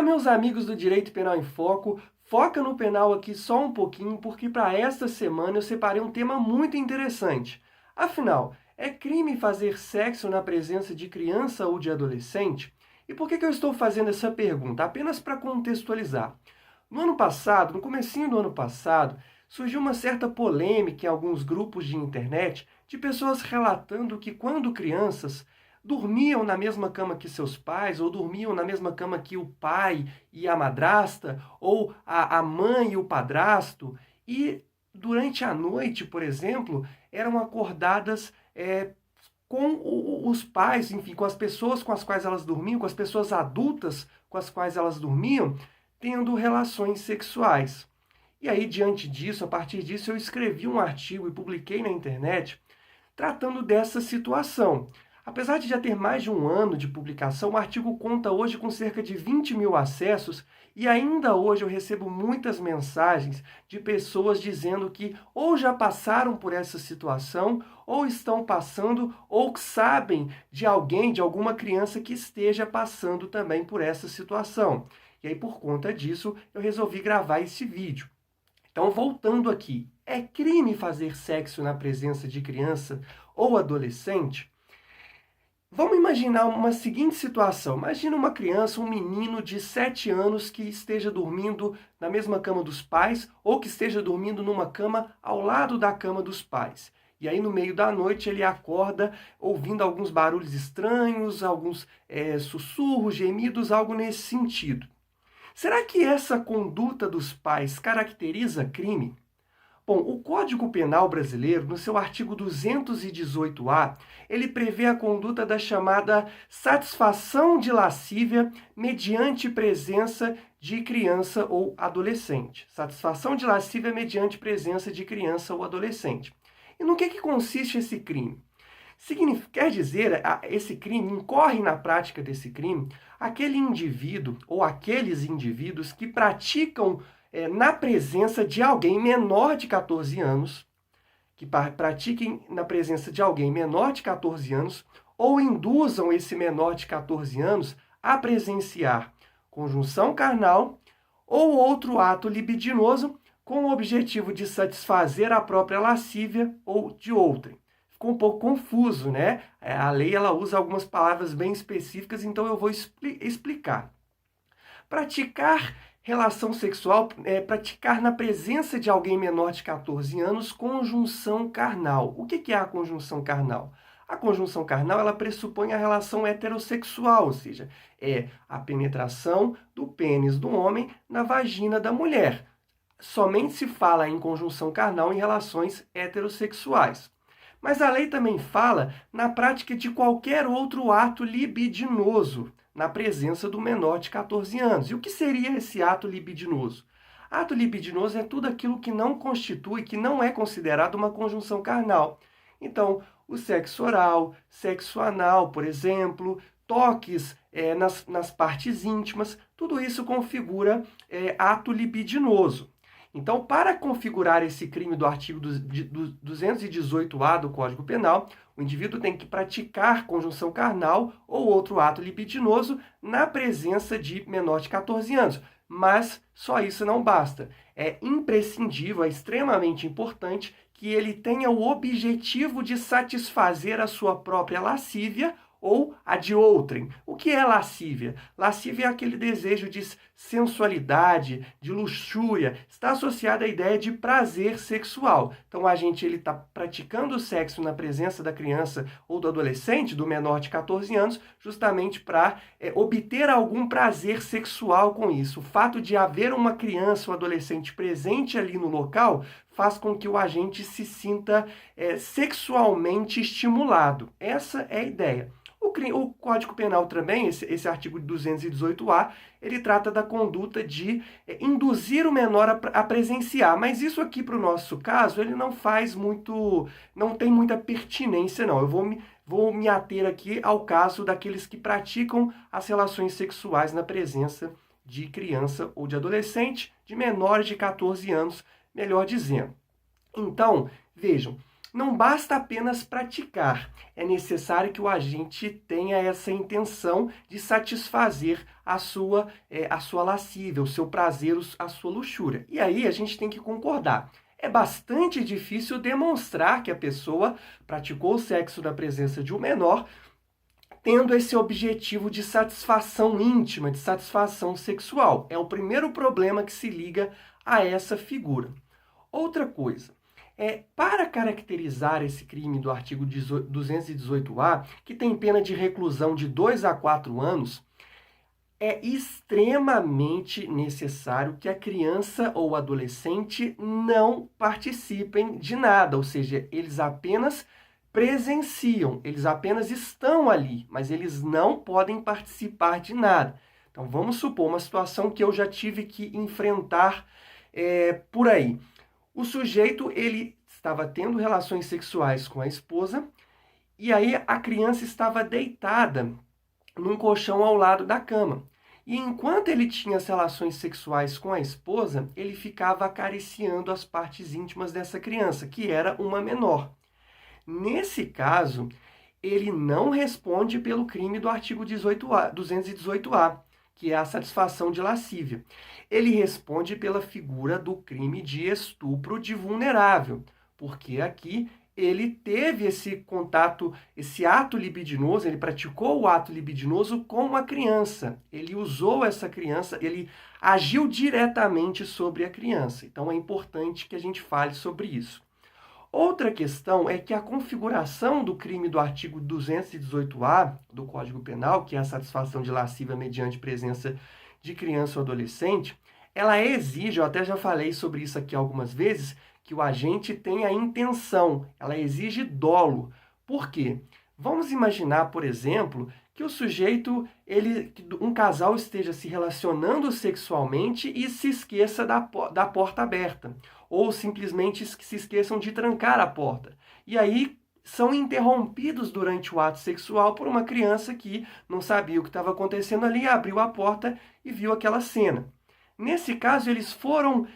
Meus amigos do Direito Penal em Foco, foca no penal aqui só um pouquinho, porque para esta semana eu separei um tema muito interessante. Afinal, é crime fazer sexo na presença de criança ou de adolescente? E por que eu estou fazendo essa pergunta? Apenas para contextualizar. No ano passado, no comecinho do ano passado, surgiu uma certa polêmica em alguns grupos de internet de pessoas relatando que quando crianças dormiam na mesma cama que seus pais, ou dormiam na mesma cama que o pai e a madrasta, ou a mãe e o padrasto, e durante a noite, por exemplo, eram acordadas com os pais, enfim, com as pessoas com as quais elas dormiam, com as pessoas adultas com as quais elas dormiam, tendo relações sexuais. E aí, diante disso, a partir disso, eu escrevi um artigo e publiquei na internet tratando dessa situação. Apesar de já ter mais de um ano de publicação, o artigo conta hoje com cerca de 20 mil acessos e ainda hoje eu recebo muitas mensagens de pessoas dizendo que ou já passaram por essa situação, ou estão passando, ou sabem de alguém, de alguma criança que esteja passando também por essa situação. E aí, por conta disso, eu resolvi gravar esse vídeo. Então, voltando aqui, é crime fazer sexo na presença de criança ou adolescente? Vamos imaginar uma seguinte situação. Imagina uma criança, um menino de 7 anos que esteja dormindo na mesma cama dos pais ou que esteja dormindo numa cama ao lado da cama dos pais. E aí, no meio da noite, ele acorda ouvindo alguns barulhos estranhos, alguns sussurros, gemidos, algo nesse sentido. Será que essa conduta dos pais caracteriza crime? Bom, o Código Penal brasileiro, no seu artigo 218-A, ele prevê a conduta da chamada satisfação de lascívia mediante presença de criança ou adolescente. Satisfação de lascívia mediante presença de criança ou adolescente. E no que consiste esse crime? Quer dizer, esse crime, incorre na prática desse crime, aquele indivíduo ou aqueles indivíduos que praticam na presença de alguém menor de 14 anos, que pratiquem na presença de alguém menor de 14 anos, ou induzam esse menor de 14 anos a presenciar conjunção carnal ou outro ato libidinoso com o objetivo de satisfazer a própria lascívia ou de outrem. Ficou um pouco confuso, né? A lei ela usa algumas palavras bem específicas, então eu vou explicar. Praticar relação sexual é praticar na presença de alguém menor de 14 anos conjunção carnal. O que é a conjunção carnal? A conjunção carnal ela pressupõe a relação heterossexual, ou seja, é a penetração do pênis do homem na vagina da mulher. Somente se fala em conjunção carnal em relações heterossexuais. Mas a lei também fala na prática de qualquer outro ato libidinoso, na presença do menor de 14 anos. E o que seria esse ato libidinoso? Ato libidinoso é tudo aquilo que não constitui, que não é considerado uma conjunção carnal. Então, o sexo oral, sexo anal, por exemplo, toques nas partes íntimas, tudo isso configura ato libidinoso. Então, para configurar esse crime do artigo 218-A do Código Penal, o indivíduo tem que praticar conjunção carnal ou outro ato libidinoso na presença de menor de 14 anos. Mas só isso não basta. É imprescindível, é extremamente importante que ele tenha o objetivo de satisfazer a sua própria lascívia ou a de outrem. O que é lascívia? Lascívia é aquele desejo de sensualidade, de luxúria, está associada à ideia de prazer sexual. Então, o agente está praticando o sexo na presença da criança ou do adolescente, do menor de 14 anos, justamente para obter algum prazer sexual com isso. O fato de haver uma criança ou adolescente presente ali no local faz com que o agente se sinta sexualmente estimulado. Essa é a ideia. O Código Penal também, esse artigo 218-A, ele trata da conduta de induzir o menor a presenciar. Mas isso aqui, para o nosso caso, ele não tem muita pertinência, não. Eu vou me ater aqui ao caso daqueles que praticam as relações sexuais na presença de criança ou de adolescente, de menores de 14 anos, melhor dizendo. Então, vejam, Não basta apenas praticar, é necessário que o agente tenha essa intenção de satisfazer a sua lascívia, o seu prazer, a sua luxúria. E aí a gente tem que concordar. É bastante difícil demonstrar que a pessoa praticou o sexo na presença de um menor, tendo esse objetivo de satisfação íntima, de satisfação sexual. É o primeiro problema que se liga a essa figura. Outra coisa. Para caracterizar esse crime do artigo 218-A, que tem pena de reclusão de 2 a 4 anos, é extremamente necessário que a criança ou adolescente não participem de nada, ou seja, eles apenas presenciam, eles apenas estão ali, mas eles não podem participar de nada. Então, vamos supor uma situação que eu já tive que enfrentar por aí. O sujeito, ele estava tendo relações sexuais com a esposa e aí a criança estava deitada num colchão ao lado da cama. E enquanto ele tinha as relações sexuais com a esposa, ele ficava acariciando as partes íntimas dessa criança, que era uma menor. Nesse caso, ele não responde pelo crime do artigo 218-A, que é a satisfação de lascívia. Ele responde pela figura do crime de estupro de vulnerável, porque aqui ele teve esse contato, esse ato libidinoso, ele praticou o ato libidinoso com a criança. Ele usou essa criança, ele agiu diretamente sobre a criança. Então é importante que a gente fale sobre isso. Outra questão é que a configuração do crime do artigo 218-A do Código Penal, que é a satisfação de lascívia mediante presença de criança ou adolescente, ela exige, eu até já falei sobre isso aqui algumas vezes, que o agente tenha intenção, ela exige dolo. Por quê? Vamos imaginar, por exemplo, que o sujeito, um casal esteja se relacionando sexualmente e se esqueça da porta aberta, ou simplesmente se esqueçam de trancar a porta. E aí são interrompidos durante o ato sexual por uma criança que não sabia o que estava acontecendo ali, abriu a porta e viu aquela cena. Nesse caso, eles foram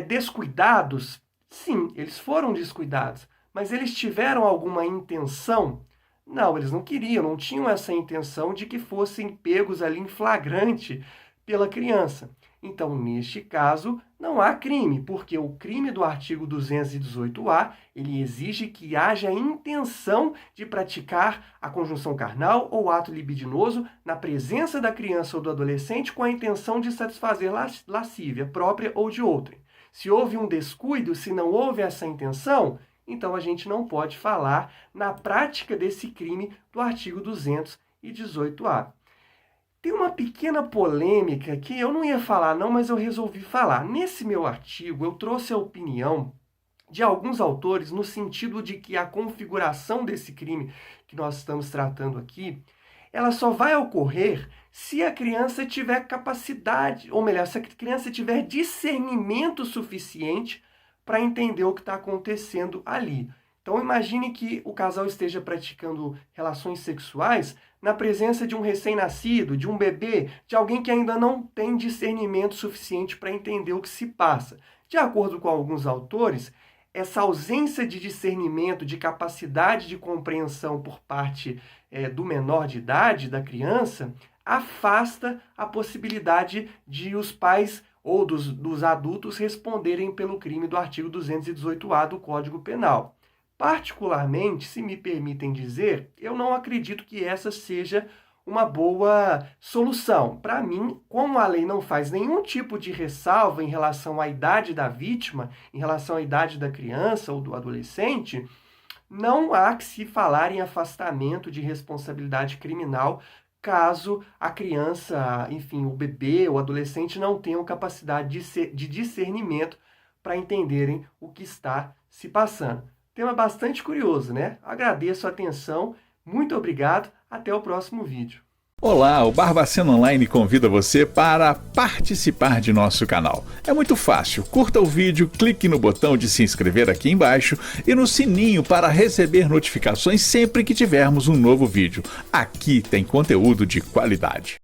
descuidados? Sim, eles foram descuidados, mas eles tiveram alguma intenção? Não, eles não queriam, não tinham essa intenção de que fossem pegos ali em flagrante pela criança. Então, neste caso, não há crime, porque o crime do artigo 218-A, ele exige que haja intenção de praticar a conjunção carnal ou ato libidinoso na presença da criança ou do adolescente com a intenção de satisfazer lascívia própria ou de outrem. Se houve um descuido, se não houve essa intenção, então a gente não pode falar na prática desse crime do artigo 218-A. Tem uma pequena polêmica que eu não ia falar não, mas eu resolvi falar. Nesse meu artigo, eu trouxe a opinião de alguns autores no sentido de que a configuração desse crime que nós estamos tratando aqui, ela só vai ocorrer se a criança tiver capacidade, ou melhor, se a criança tiver discernimento suficiente para entender o que está acontecendo ali. Então, imagine que o casal esteja praticando relações sexuais na presença de um recém-nascido, de um bebê, de alguém que ainda não tem discernimento suficiente para entender o que se passa. De acordo com alguns autores, essa ausência de discernimento, de capacidade de compreensão por parte do menor de idade, da criança, afasta a possibilidade de os pais ou dos adultos responderem pelo crime do artigo 218-A do Código Penal. Particularmente, se me permitem dizer, eu não acredito que essa seja uma boa solução. Para mim, como a lei não faz nenhum tipo de ressalva em relação à idade da vítima, em relação à idade da criança ou do adolescente, não há que se falar em afastamento de responsabilidade criminal caso a criança, enfim, o bebê, o adolescente não tenham capacidade de discernimento para entenderem o que está se passando. Tema bastante curioso, né? Agradeço a atenção, muito obrigado, até o próximo vídeo. Olá, o Barbacena Online convida você para participar de nosso canal. É muito fácil, curta o vídeo, clique no botão de se inscrever aqui embaixo e no sininho para receber notificações sempre que tivermos um novo vídeo. Aqui tem conteúdo de qualidade.